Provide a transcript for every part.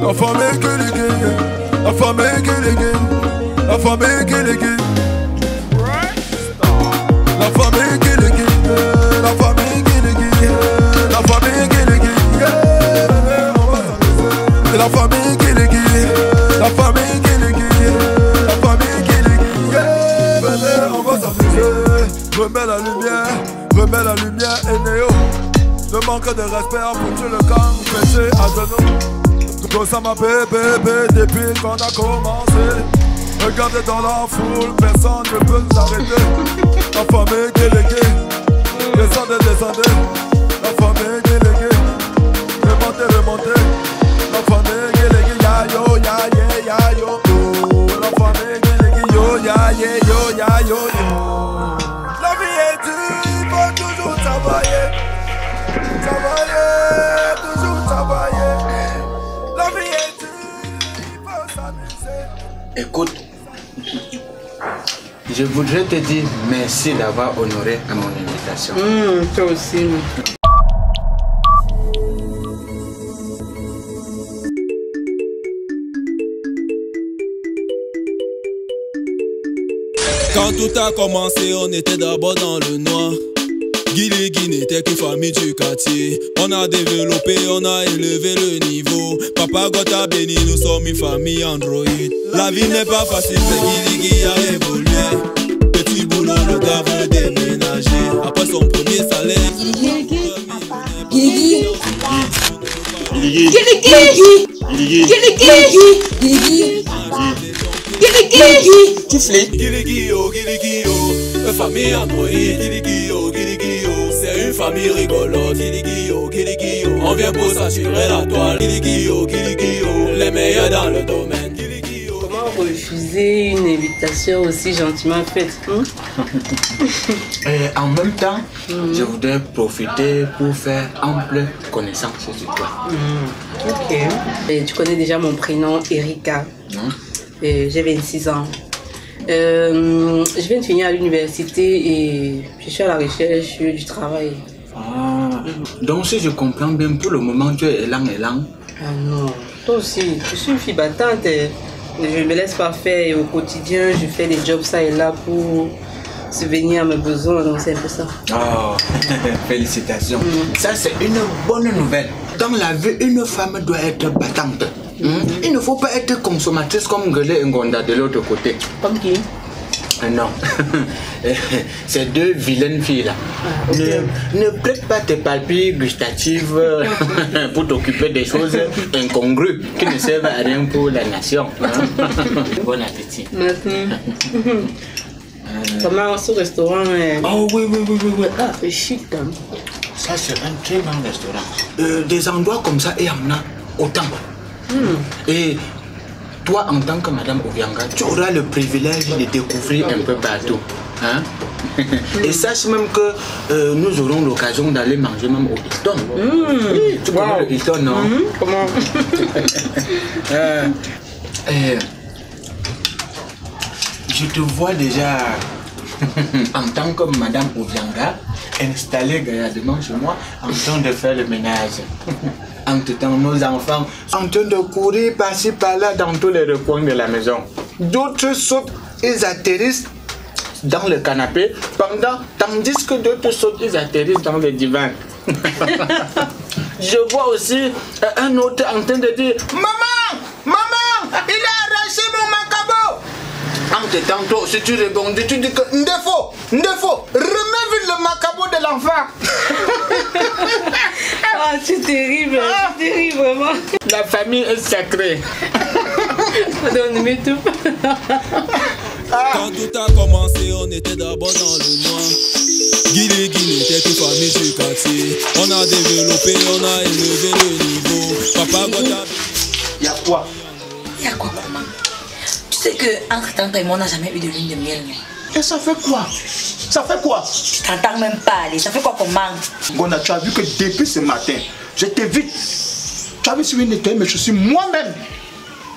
La famille qui les gagne, la famille qui les gagne, la famille qui les gagne. La famille qui les gagne, la famille qui les gagne, la famille qui les gagne. La famille qui les gagne, la famille qui les gagne, la famille qui les gagne. Venez, on va s'amuser. Remets la lumière et Néo. Le manque de respect a foutu le camp, péché à genoux. Tout ça m'a bébé depuis qu'on a commencé. Regardez dans la foule, personne ne peut nous arrêter. La famille déléguée, descendez. La famille déléguée, remontez. La famille déléguée, ya yo. La famille déléguée, yo, ya yo. La vie est dure, faut toujours travailler. Toujours travailler. La vie est dure, il faut s'amuser. Écoute, je voudrais te dire merci d'avoir honoré à mon invitation. Toi aussi. Quand tout a commencé, on était d'abord dans le noir. Guili n'était qu'une famille du quartier. On a développé, on a élevé le niveau. Papa God a béni, nous sommes une famille Android. La vie n'est pas facile, mais Guili a évolué. Petit boulot, le gars veut déménager. Après son premier salaire, Tu flics? Famille Android, c'est une famille rigolote. On vient pour s'assurer la toile. Les meilleurs dans le domaine. Comment refuser une invitation aussi gentiment faite? En même temps, je voudrais profiter pour faire ample connaissance sur toi. Ok. Et tu connais déjà mon prénom, Erika. J'ai 26 ans. Je viens de finir à l'université et je suis à la recherche du travail. Donc si je comprends bien, pour le moment tu es élan. Ah non, toi aussi, je suis une fille battante. Je ne me laisse pas faire et au quotidien, je fais des jobs ça et là pour subvenir à mes besoins, donc c'est un peu ça. Félicitations. Ça c'est une bonne nouvelle. Dans la vie, une femme doit être battante. Il ne faut pas être consommatrice comme Gueulé et Ngonda de l'autre côté. Comme qui? Non, ces deux vilaines filles là. Ne prête pas tes palpilles gustatives pour t'occuper des choses incongrues qui ne servent à rien pour la nation. Bon appétit. Comment ce restaurant est... Oh oui. Ah, c'est chic hein. Ça c'est un très bon restaurant. Des endroits comme ça, il y en a autant. Et toi, en tant que Madame Obianga, tu auras le privilège de découvrir un peu partout. Hein? Et sache même que nous aurons l'occasion d'aller manger même au Hilton. Oui, tu connais le Hilton, non? Comment? Je te vois déjà en tant que Madame Obianga installée gaillardement chez moi en train de faire le ménage. Entre-temps, nos enfants sont en train de courir par-ci par-là dans tous les recoins de la maison. D'autres sautent, ils atterrissent dans le canapé, tandis que d'autres sautent, ils atterrissent dans le divan. Je vois aussi un autre en train de dire « Maman, il a arraché mon macabo !» Entre-temps, toi aussi tu rebondis, tu dis que « Ndefo, remets vite le macabo de l'enfant !» Ah, c'est terrible, c'est terrible vraiment. La famille est sacrée. Donne-moi tout. Quand tout a commencé, on était d'abord dans le noir. Guili était une famille du quartier. On a développé, on a élevé le niveau. Papa God a... Y'a quoi? Y'a quoi comment? Tu sais que entre tant et moi on n'a jamais eu de lune de miel. Et ça fait quoi? Ça fait quoi? Je t'entends même pas aller. Ça fait quoi comment? Gonda, tu as vu que depuis ce matin, je t'évite. Tu as vu si je nettoyer mes chaussures moi-même.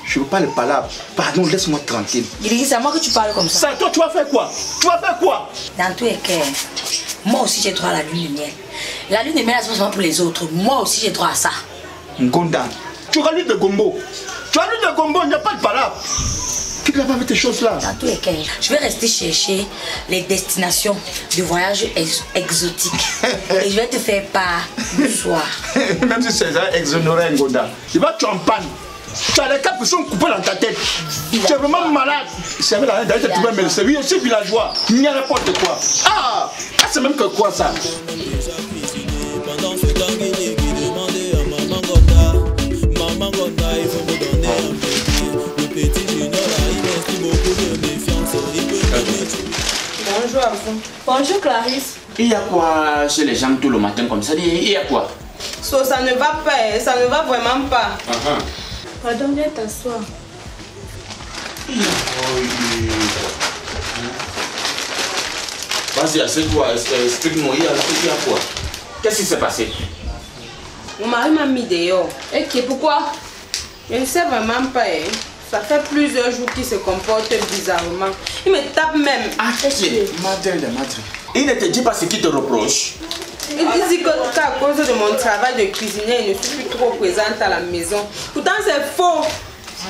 Je ne veux pas le palabre. Pardon, laisse-moi tranquille. Guili, c'est à moi que tu parles comme ça. Ça, toi, tu vas faire quoi? Tu vas faire quoi? Dans tous les cas, moi aussi j'ai droit à la lune de miel. La lune de miel, c'est pas seulement pour les autres. Moi aussi j'ai droit à ça. Gonda, Tu rallumes de gombo. Tu rallumes de gombo, il n'y a pas de palabre. Quitte là-bas avec tes choses-là. Dans tous les cas, je vais rester chercher les destinations de voyage exotiques. Et je vais te faire part du soir. Même si c'est ça, exonéré Ngoda. Il va tu en panne. Tu as les quatre personnes coupées dans ta tête. Tu es vraiment malade. C'est avec la reine d'aller te trouver, mais c'est lui aussi villageois. Il n'y a n'importe quoi. Ah, c'est même que quoi ça? Pendant ce temps, Guinée qui demandait à Maman Gonda, il faut me donner un petit. Le petit junior là, il m'inspire beaucoup de méfiance. Il peut me tuer. Bonjour à vous. Bonjour Clarisse. Il y a quoi chez les gens tout le matin comme ça? Il y a quoi? So, ça ne va pas, ça ne va vraiment pas. Pardon, viens t'asseoir. Vas-y, assieds-toi, explique-moi, il y a quoi? Qu'est-ce qui s'est passé? Mon mari m'a mis dehors. Et qui, pourquoi? Je ne sais vraiment pas. Ça fait plusieurs jours qu'il se comporte bizarrement. Il me tape même. Ah, qu'est-ce que c'est? Madre de madre. Il ne te dit pas ce qu'il te reproche? Il dit qu'à cause de mon travail de cuisinier, il ne suis plus trop présente à la maison. Pourtant, c'est faux.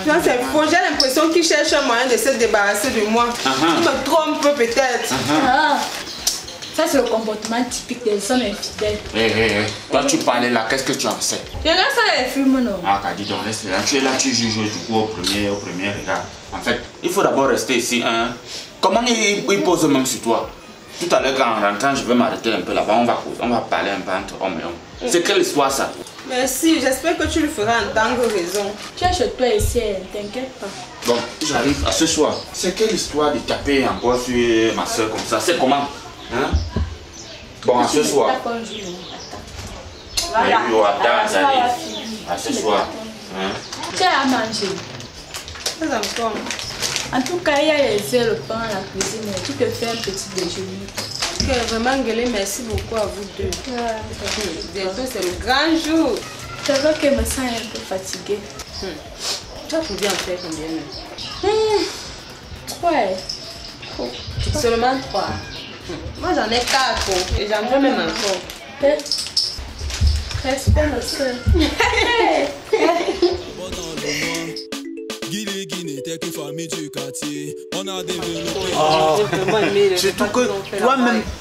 C'est faux. J'ai l'impression qu'il cherche un moyen de se débarrasser de moi. Il me trompe peut-être. Ça, c'est le comportement typique des hommes infidèles. Toi, tu parlais là, qu'est-ce que tu en sais? Je regarde ça dans les films, non? Ah, dis donc, laisse là. Tu es là, tu juges du coup au premier regard. En fait, il faut d'abord rester ici. Hein. Comment il pose même sur toi? Tout à l'heure, quand en rentrant, je vais m'arrêter un peu là-bas. On va parler un peu entre hommes et hommes. C'est quelle histoire ça? Merci, j'espère que tu le feras en tant que raison. Tu es chez toi ici, t'inquiète pas. Bon, j'arrive à ce soir. C'est quelle histoire de taper encore sur ma soeur comme ça? C'est comment? Hein? Bon, à ce soir. D'accord, Attends, j'arrive. À ce soir. Hein? Tu as à manger. Pas encore. En tout cas, il y a les œufs, le pain, la cuisine. Tu te fais un petit déjeuner. Ok, vraiment, Nguélé, merci beaucoup à vous deux. Bientôt, c'est le grand jour. C'est vrai que je me sens un peu fatiguée. Tu as trouvé en faire combien? 3. Seulement 3. Moi, j'en ai 4 et j'en veux même encore. Respect, ma soeur. Guinée, t'es qu'une famille du quartier. On a développé. Surtout que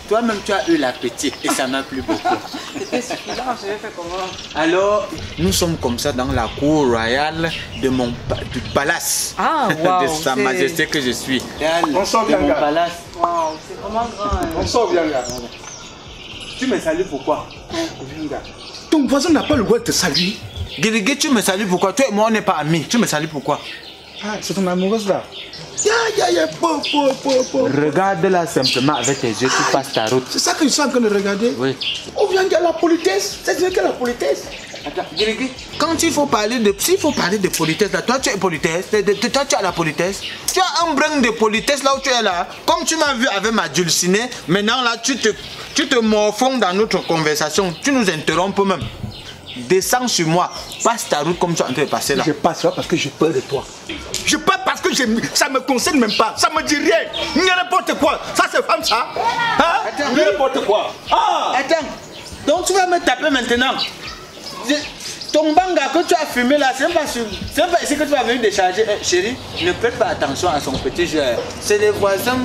toi-même, tu as eu l'appétit et ça m'a plu beaucoup. C'était suffisant, je vais faire comment? Alors, nous sommes comme ça dans la cour royale du palace de Sa Majesté que je suis. On sort bien, gars. Palace. Wow, c'est vraiment grand. On sort bien, gars. Tu me salues pourquoi? Ton voisin n'a pas le droit de te saluer. Guirigui, tu me salues pourquoi? Toi et moi, on n'est pas amis. Tu me salues pourquoi? Ah, c'est ton amoureuse là. Regarde-la simplement avec tes yeux, tu passes ta route. C'est ça que je suis en train de regarder. Oui. On vient de la politesse. C'est dire que la politesse. Attends, Guirigui, quand il faut parler de politesse, là, toi tu es politesse, toi tu as la politesse. Tu as un brin de politesse là où tu es là. Comme tu m'as vu avec ma dulcinée, maintenant là tu te morfonds dans notre conversation. Tu nous interrompes même. Descends sur moi, passe ta route comme tu es en train de passer là. Je passe là parce que j'ai peur de toi. Je passe parce que ça me concerne même pas. Ça me dit rien. Il y a n'importe quoi. Ça c'est femme ça. Hein? Il y a n'importe quoi. Ah! Attends, donc tu vas me taper maintenant. Ton banga que tu as fumé là, c'est pas ici que tu vas venir décharger. Chérie, ne prête pas attention à son petit jeu. C'est les voisins,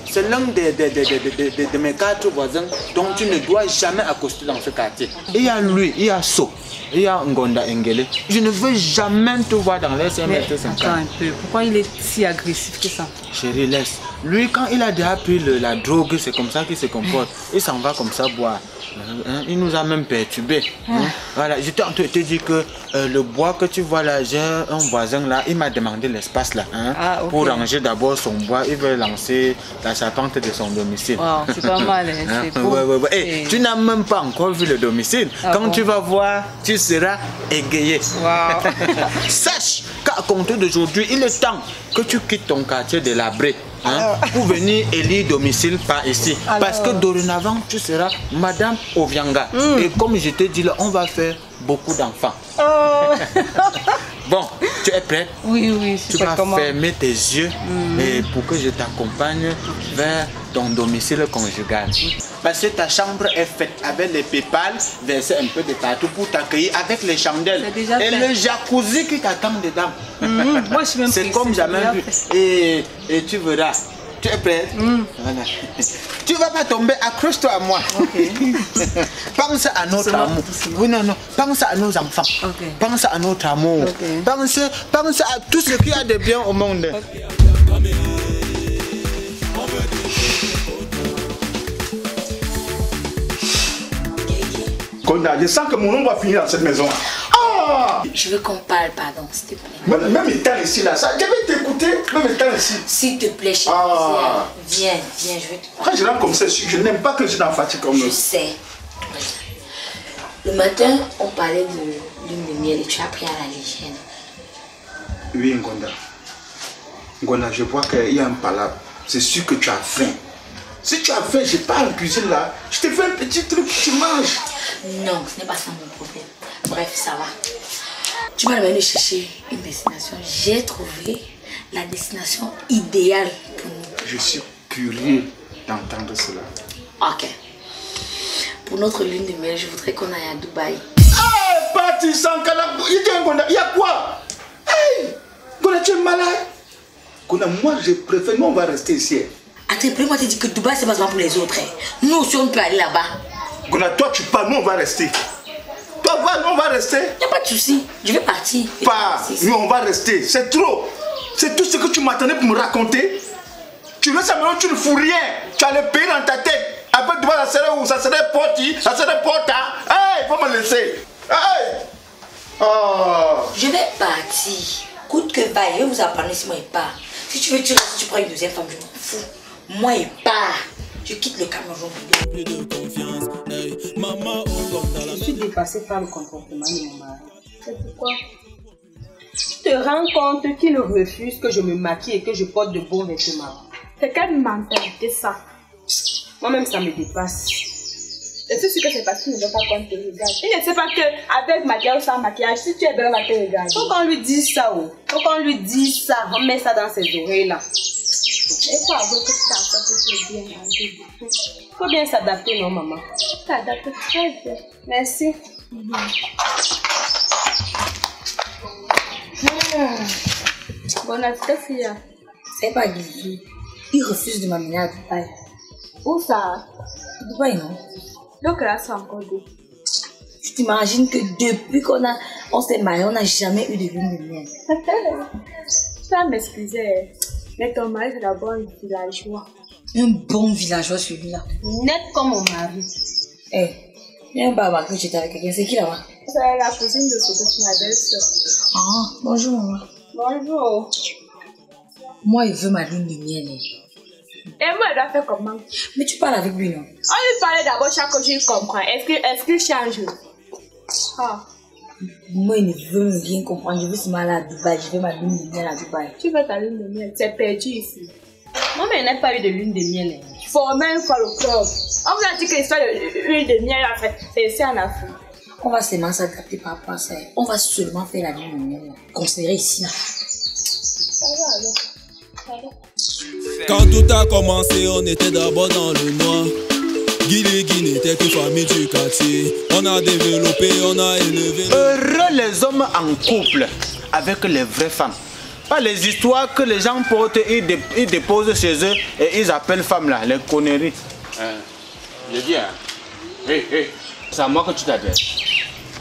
c'est l'un de mes 4 voisins dont tu ne dois jamais accoster dans ce quartier. Il y a lui, il y a So, il y a Ngonda Nguélé. Je ne veux jamais te voir dans les CMT50. Attends un peu, pourquoi il est si agressif que ça? Chérie, laisse. Lui, quand il a déjà pris la drogue, c'est comme ça qu'il se comporte. Il s'en va comme ça boire. Il nous a même perturbé. Voilà, j'étais en train de te dire que le bois que tu vois là, j'ai un voisin là, il m'a demandé l'espace là. Pour ranger d'abord son bois, il veut lancer la charpente de son domicile. Wow, c'est pas mal, c'est beau. Hey, tu n'as même pas encore vu le domicile. Quand tu vas voir, tu seras égayé. Wow. Sache qu'à compter d'aujourd'hui, il est temps que tu quittes ton quartier délabré. Pour venir élire domicile par ici. Parce que dorénavant, tu seras Madame Ovianga. Et comme je te dis là, on va faire beaucoup d'enfants. Bon, tu es prête? Oui, tu vas fermer tes yeux et pour que je t'accompagne vers ton domicile conjugal. Parce que ta chambre est faite avec les pétales versés un peu de partout pour t'accueillir avec les chandelles. Et le jacuzzi qui t'attend dedans. Moi, je suis même c'est comme jamais vu. Et tu verras. Tu es prêt? Voilà. Tu vas pas tomber, accroche-toi à moi. Okay. Pense à notre amour. Oui, non, non. Pense à nos enfants. Okay. Pense à notre amour. Okay. Pense à tout ce qu'il y a de bien au monde. Okay. Je sens que mon nom va finir dans cette maison. Ah! Je veux qu'on parle, pardon, s'il te plaît. Même étant ici, là, ça, je vais t'écouter, même étant ici. S'il te plaît, chérie, viens, je vais te parler. Quand je rentre comme ça, je n'aime pas que je n'en fatigue comme ça. Je sais. Le matin, on parlait de lune de miel et tu as pris à la légende. Oui, Ngonda. Ngonda, je vois qu'il y a un palabre. C'est sûr que tu as faim. Si tu as faim, je pars en cuisine là. Je te fais un petit truc, tu manges. Non, ce n'est pas ça mon problème. Bref, ça va. Tu m'as demandé de chercher une destination. J'ai trouvé la destination idéale pour nous. Je suis curieux d'entendre cela. Ok. Pour notre lune de miel, je voudrais qu'on aille à Dubaï. Hey, parti sans canard. Il y a quoi? Hey, Gonda, tu es malade. Gonda, moi je préfère, nous on va rester ici. Attends, moi te dis que Dubaï c'est pas seulement pour les autres. Nous aussi on peut aller là-bas. Gonda, toi tu parles, nous on va rester. Toi, nous on va rester. Y'a pas de souci, je vais partir. Pas, nous on va rester, c'est trop. C'est tout ce que tu m'attendais pour me raconter. Tu veux ça maintenant, tu ne fous rien. Tu as le pays dans ta tête. Après Dubaï, ça serait où? Ça serait Porti, ça serait Porta. Hey, faut me laisser. Hey. Oh. Je vais partir. Coûte que vaille, je vais vous apprendre si moi il part. Si tu veux, tu restes, tu prends une deuxième femme, je m'en fous. Moi il part. Je quitte le Cameroun. Je suis dépassée par le comportement de mon mari. C'est pourquoi? Tu te rends compte qu'il refuse que je me maquille et que je porte de bons vêtements. C'est quelle mentalité ça? Moi-même, ça me dépasse. Je suis sûre que c'est parce qu'il ne veut pas qu'on te regarde. Il ne sait pas qu'avec maquillage ou sans maquillage, si tu es belle, on va te regarder. Faut qu'on lui dise ça, oh. Faut qu'on lui dise ça. On met ça dans ses oreilles-là. Il faut avouer que tu t'en que bien dans. Faut bien s'adapter, non, maman? Tu t'adaptes très bien. Merci. Bon appétit, fille. C'est pas Guy. Il refuse de m'amener à Dubaï. Où ça? Dubaï, non? Donc là, c'est encore deux. Tu t'imagines que depuis qu'on s'est mariés, on n'a jamais eu de lune de miel. Tu vas m'excuser, mais ton mari c'est d'abord un villageois. Un bon villageois celui-là. Net comme mon mari. Eh, il y a un baba que j'étais avec quelqu'un. C'est qui là-bas? C'est la cousine de Sophie, ma belle-sœur. Ah, bonjour maman. Bonjour. Moi, il veut ma lune de miel. Et moi, elle doit faire comment? Mais tu parles avec lui, non? On lui parlait d'abord chaque jour, il comprend. Est-ce qu'il change? Ah. Moi, il ne veut rien comprendre. Je veux seulement aller à Dubaï. Je veux ma lune de miel à Dubaï. Tu veux ta lune de miel? C'est perdu ici. Moi, mais elle n'a pas eu de lune de miel. Formez une fois le club. On vous a dit que l'histoire de lune de miel, en fait, c'est ici en Afrique. On va seulement s'adapter par rapport à ça. On va seulement faire la lune de miel. Considérez ici. Ça va alors. Quand tout a commencé, on était d'abord dans le noir. Guy n'était que famille du quartier. On a développé, on a élevé. Heureux les hommes en couple avec les vraies femmes. Pas les histoires que les gens portent, ils déposent chez eux et ils appellent femmes là, les conneries. Je dis, c'est à moi que tu t'adresses.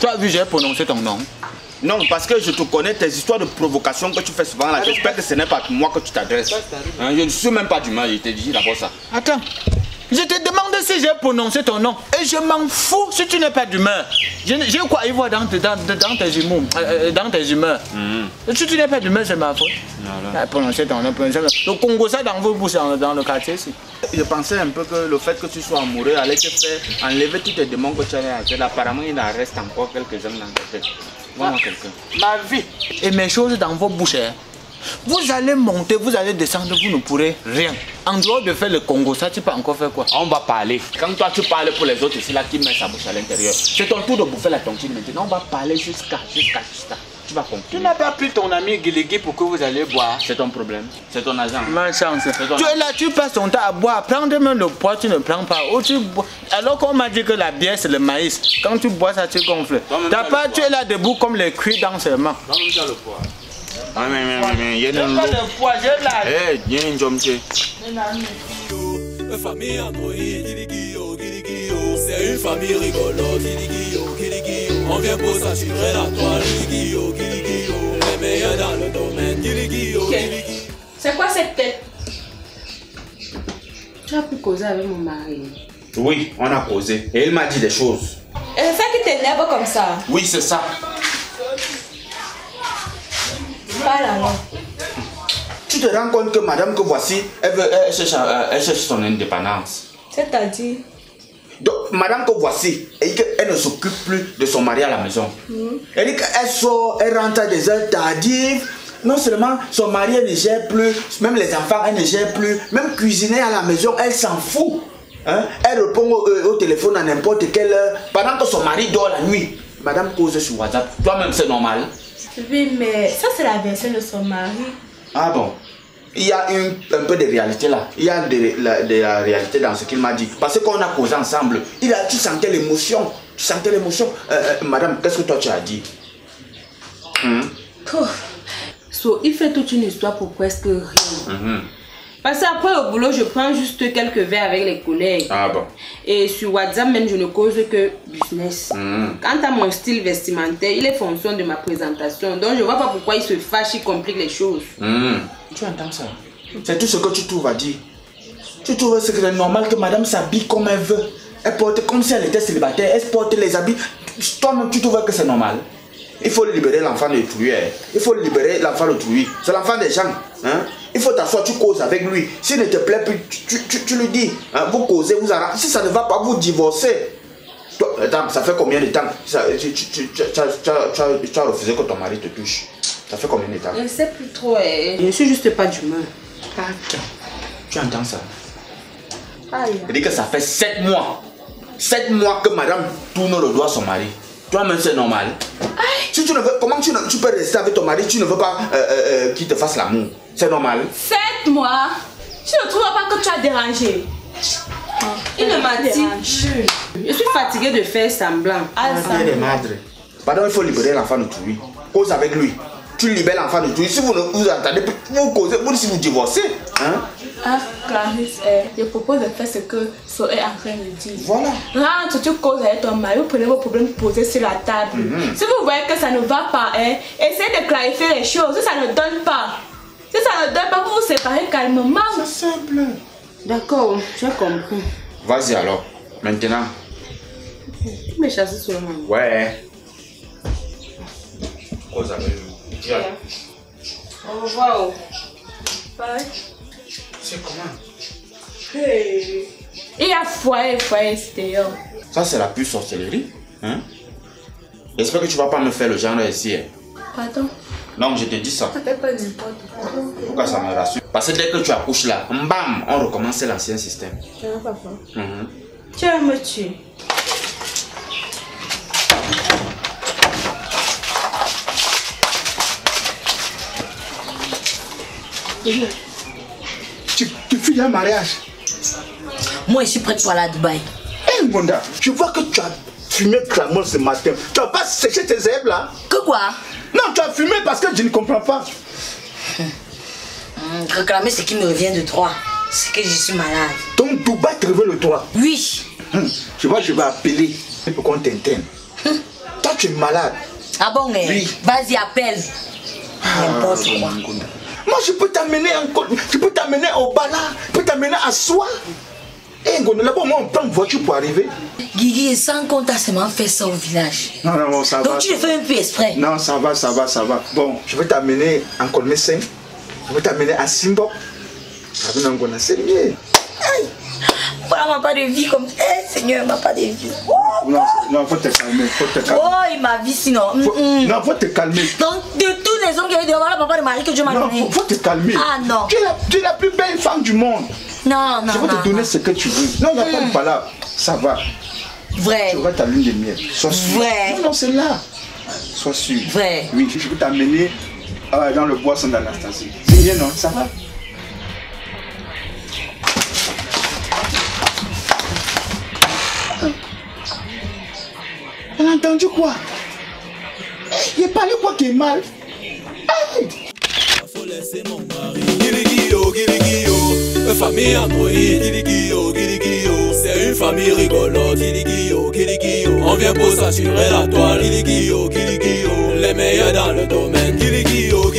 Tu as vu, j'ai prononcé ton nom. Non, parce que je te connais, tes histoires de provocation que tu fais souvent là. J'espère que ce n'est pas à moi que tu t'adresses. Je ne suis même pas d'humeur, je t'ai dit d'abord ça. Attends, je te demande si j'ai prononcé ton nom. Et je m'en fous si tu n'es pas d'humeur. J'ai quoi y voir dans tes humeurs. Dans tes humeurs. Si tu n'es pas d'humeur, c'est ma faute. Prononcer ton nom, le Congo, ça dans vos bouches, dans le quartier ici. Je pensais un peu que le fait que tu sois amoureux allait te faire enlever toutes tes demandes que tu avais à faire. Apparemment, il en reste encore quelques-uns dans ta tête. Ma vie et mes choses dans vos bouches. Vous allez monter, vous allez descendre, vous ne pourrez rien. En dehors de faire le Congo, ça tu peux encore faire quoi? On va parler. Quand toi tu parles pour les autres, c'est là qui met sa bouche à l'intérieur. C'est ton tour de bouffer la tontine maintenant. On va parler jusqu'à. Tu vas comprendre. Tu n'as pas pris ton ami Guiligui pour que vous allez boire. C'est ton problème. C'est ton agent. Ma chance. ton Tu es là, tu passes ton temps à boire. Prends même le poids, tu ne prends pas. Ou tu bois. Alors qu'on m'a dit que la bière c'est le maïs. Quand tu bois ça, tu gonfles. T'as pas, tu es là debout comme les cuits dans ses mains. Non, mais le poids. Ah, mais, il y a pas le poids, j'ai là. Eh, il y a une jombe. Famille Android, c'est une famille rigolote, on vient pour s'assurer la toile, les meilleurs dans le domaine, C'est quoi cette tête? Tu as pu causer avec mon mari. Oui, on a causé. Et il m'a dit des choses. Et c'est ça qui t'énerve comme ça? Oui, c'est ça. Pas là, non. Tu te rends compte que madame que voici, elle cherche son indépendance. C'est-à-dire? Donc, madame que voici, elle dit qu'elle ne s'occupe plus de son mari à la maison. Elle dit qu'elle sort, elle rentre à des heures tardives. Non seulement son mari, elle ne gère plus, même les enfants, elle ne gère plus. Même cuisiner à la maison, elle s'en fout. Hein? Elle répond au téléphone à n'importe quelle heure, pendant que son mari dort la nuit. Madame cause sur WhatsApp. Toi-même, c'est normal. Oui, mais ça, c'est la version de son mari. Ah bon? Il y a un peu de réalité là. Il y a de la réalité dans ce qu'il m'a dit. Parce qu'on a causé ensemble. Tu sentais l'émotion. Tu sentais l'émotion. Madame, qu'est-ce que toi tu as dit? So, il fait toute une histoire pour presque rien. Parce qu'après au boulot, je prends juste quelques verres avec les collègues. Ah bon? Et sur WhatsApp même, je ne cause que business. Quant à mon style vestimentaire, il est fonction de ma présentation. Donc je vois pas pourquoi il se fâche, il complique les choses. Tu entends ça? C'est tout ce que tu trouves à dire. Tu trouves que c'est normal que madame s'habille comme elle veut. Elle porte comme si elle était célibataire. Elle porte les habits. Toi-même, tu trouves que c'est normal? Il faut libérer l'enfant d'autrui. Il faut libérer l'enfant d'autrui. C'est l'enfant des gens. Hein? Il faut t'asseoir, tu causes avec lui. S'il ne te plaît plus, tu lui dis. Hein? Vous causez, vous arrangez. Si ça ne va pas, vous divorcez. Toi, attends, ça fait combien de temps tu as refusé que ton mari te touche? Ça fait combien de temps? Je ne sais plus trop. Je ne suis juste pas d'humeur. Tu entends ça? Aïe. Il dit que ça fait 7 mois. 7 mois que madame tourne le doigt à son mari. Toi-même, c'est normal. Si tu ne veux, comment tu peux rester avec ton mari? Tu ne veux pas qu'il te fasse l'amour. C'est normal. 7 mois? Tu ne trouves pas que tu as dérangé? Il ne m'a dit plus. Je suis fatiguée de faire semblant. Il y a des madres. Pardon, il faut libérer l'enfant de tout. Cause avec lui. Tu libères l'enfant de tout. Si vous ne vous entendez plus, vous causez, si vous divorcez. Hein? Ah, Clarisse, je propose de faire ce que So est en train de dire. Voilà. Rentre, tu causes avec ton mari, vous prenez vos problèmes posés sur la table. Si vous voyez que ça ne va pas, essayez de clarifier les choses. Si ça ne donne pas, vous vous séparez calmement. C'est simple. D'accord, j'ai compris. Vas-y alors, maintenant. Tu me chasses sur le monde. Ouais. Cause avec lui. Au revoir. Bye. C'est comment? Hey. Il y a foyer extérieur. Ça, c'est la pure sorcellerie. Hein? J'espère que tu vas pas me faire le genre ici. Hein? Pardon? Non, je te dis ça. Ça fait pas n'importe quoi. Pourquoi ça me rassure? Parce que dès que tu accouches là, bam, on recommence l'ancien système. Tu vas pas voir. Tu vas me tuer. Tu fuis un mariage? Moi, je suis prête pour aller à Dubaï. Hé, Monda, je vois que tu as fumé clairement ce matin. Tu n'as pas séché tes herbes là? Que quoi? Non, tu as fumé parce que je ne comprends pas. Réclamer ce qui me revient de toi. C'est que je suis malade. Donc, Dubaï te revient le toit? Oui. Je vois, je vais appeler pour qu'on t'interne. Toi, tu es malade. Ah bon, Oui. Vas-y, appelle. N'importe quoi. Moi, je peux t'amener encore. Je peux t'amener au Bala. Je peux t'amener à Soie. Et là-bas, moi, on prend une voiture pour arriver. Guigui, sans compte, t'as seulement fait ça au village. Non, ça va. Donc, tu le fais un peu exprès. Non, ça va. Bon, je vais t'amener en Colmé 5. Je vais t'amener à Simbo. C'est mieux. Voilà, m'a pas de vie comme ça. Seigneur, m'a pas de vie. Non, faut te calmer. Oh, il m'a vie sinon. Non, faut te calmer. Donc, de tous les hommes qui avaient devant le papa de Marie que Dieu m'a donné. Non, faut te calmer. Ah non. Tu es la plus belle femme du monde. Non. Je vais te donner ce que tu veux. Non, il n'y a pas de palabre. Ça va. Vrai. Tu auras ta lune de miel. Vrai. Non, c'est là. Sois sûr. Vrai. Oui, je peux t'amener dans le boisson d'Anastasie. C'est bien, non? Ça va? Elle a entendu quoi? Il a parlé quoi qui est mal? Faut laisser mon mari. Guiligui-o, famille Android. Guiligui-o, c'est une famille rigolote. Guiligui-o, on vient pour s'assurer la toile. Guiligui-o, les meilleurs dans le domaine. Guiligui-o.